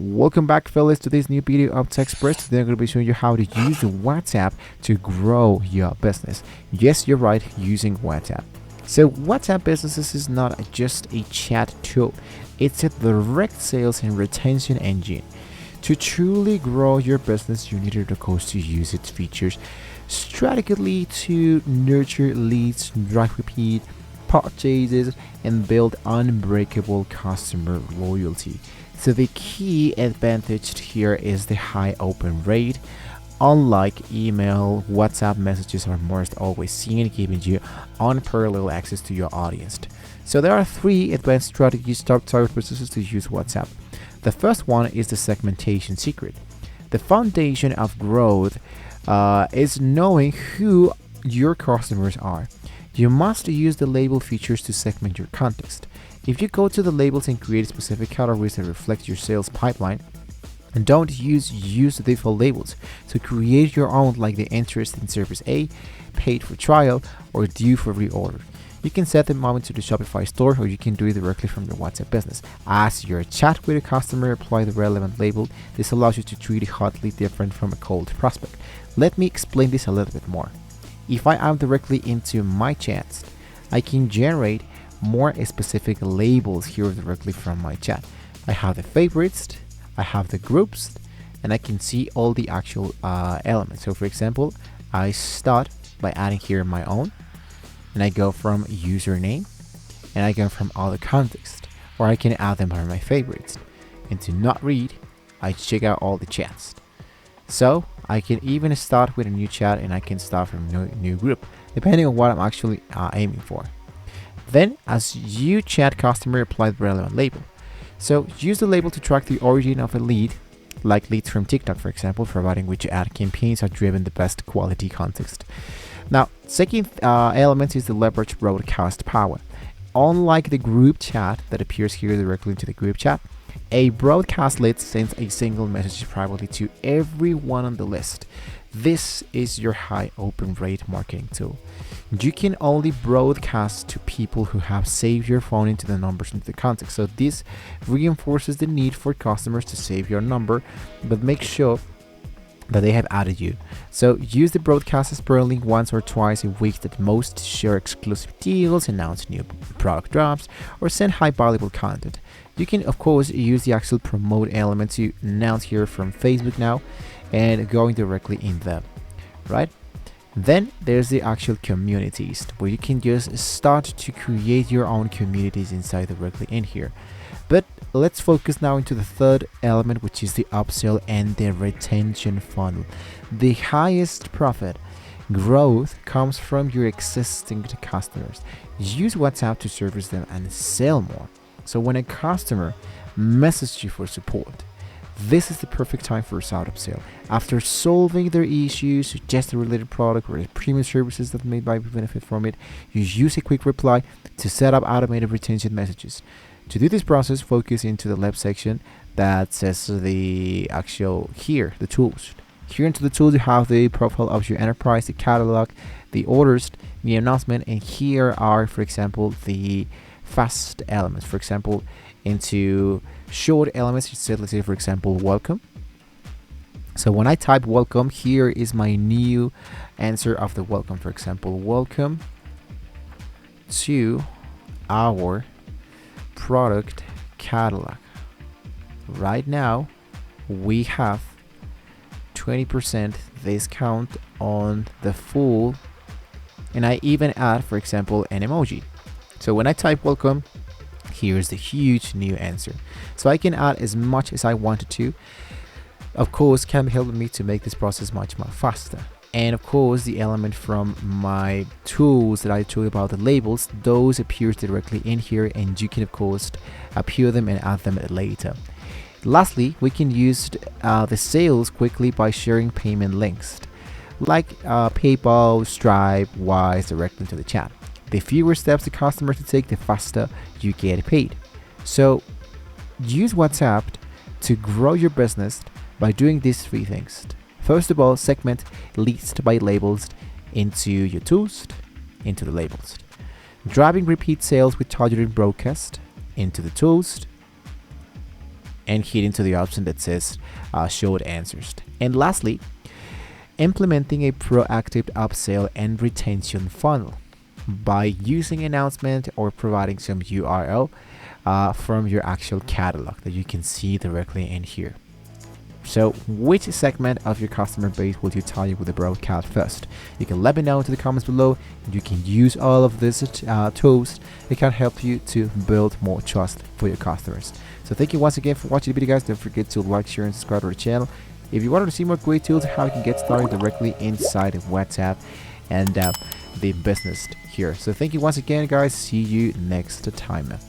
Welcome back, fellas, to this new video of Tech Express. Today I'm going to be showing you how to use WhatsApp to grow your business. Yes, you're right, using WhatsApp. So WhatsApp Businesses is not just a chat tool. It's a direct sales and retention engine. To truly grow your business, you need of course to use its features strategically to nurture leads, drive repeat purchases, and build unbreakable customer loyalty. So the key advantage here is the high open rate. Unlike email, WhatsApp messages are most always seen, giving you unparalleled access to your audience. So there are three advanced strategies to target businesses to use WhatsApp. The first one is the segmentation secret. The foundation of growth is knowing who your customers are. You must use the label features to segment your context. If you go to the labels and create specific categories that reflect your sales pipeline, and don't use the default labels. So create your own, like the interest in service A, paid for trial, or due for reorder. You can set them up into the Shopify store, or you can do it directly from your WhatsApp business. As your chat with a customer, apply the relevant label. This allows you to treat a hot lead different from a cold prospect. Let me explain this a little bit more. If I am directly into my chats, I can generate more specific labels here directly from my chat. I have the favorites, I have the groups, and I can see all the actual elements. So for example, I start by adding here my own, and I go from username, and I go from other context, or I can add them by my favorites. And to not read, I check out all the chats. So I can even start with a new chat, and I can start from a new group, depending on what I'm actually aiming for. Then, as you chat customer, apply the relevant label. So use the label to track the origin of a lead, like leads from TikTok, for example, providing which ad campaigns are driven the best quality context. Now, second element is the leverage broadcast power. Unlike the group chat that appears here directly into the group chat, a broadcast lead sends a single message privately to everyone on the list. This is your high open rate marketing tool. You can only broadcast to people who have saved your phone into the numbers into the context. So this reinforces the need for customers to save your number, but make sure that they have added you. So use the broadcast sparingly once or twice a week at most to share exclusive deals, announce new product drops, or send high valuable content. You can of course use the actual promote element to announce here from Facebook now and going directly in them, right? Then there's the actual communities where you can just start to create your own communities inside directly in here. But let's focus now into the third element, which is the upsell and the retention funnel. The highest profit growth comes from your existing customers. Use WhatsApp to service them and sell more. So when a customer messages you for support, this is the perfect time for a side upsell. After solving their issues, suggest a related product or premium services that may benefit from it, you use a quick reply to set up automated retention messages. To do this process, focus into the left section that says the actual here, the tools. Here into the tools, you have the profile of your enterprise, the catalog, the orders, the announcement, and here are, for example, the fast elements. For example, into short elements, you said, let's say, for example, welcome. So when I type welcome, here is my new answer of the welcome. For example, welcome to our product catalog. Right now we have 20% discount on the full, and I even add, for example, an emoji. So when I type welcome, here's the huge new answer. So I can add as much as I wanted to. Of course, can help me to make this process much more faster. And of course, the element from my tools that I told you about, the labels, those appears directly in here, and you can of course appear them and add them later. Lastly, we can use the sales quickly by sharing payment links like PayPal, Stripe, Wise directly to the chat. The fewer steps the customer to take, the faster you get paid. So use WhatsApp to grow your business by doing these three things. First of all, segment leads by labels into your tools, into the labels. Driving repeat sales with targeted broadcast into the tools, and hit into the option that says showed answers. And lastly, implementing a proactive upsell and retention funnel by using announcement or providing some URL from your actual catalog that you can see directly in here. So which segment of your customer base will you target with the broadcast first? You can let me know in the comments below. You can use all of these tools. It can help you to build more trust for your customers. So thank you once again for watching the video, guys. Don't forget to like, share, and subscribe to the channel. If you wanted to see more great tools how you can get started directly inside of WhatsApp and the business here. So thank you once again, guys. See you next time.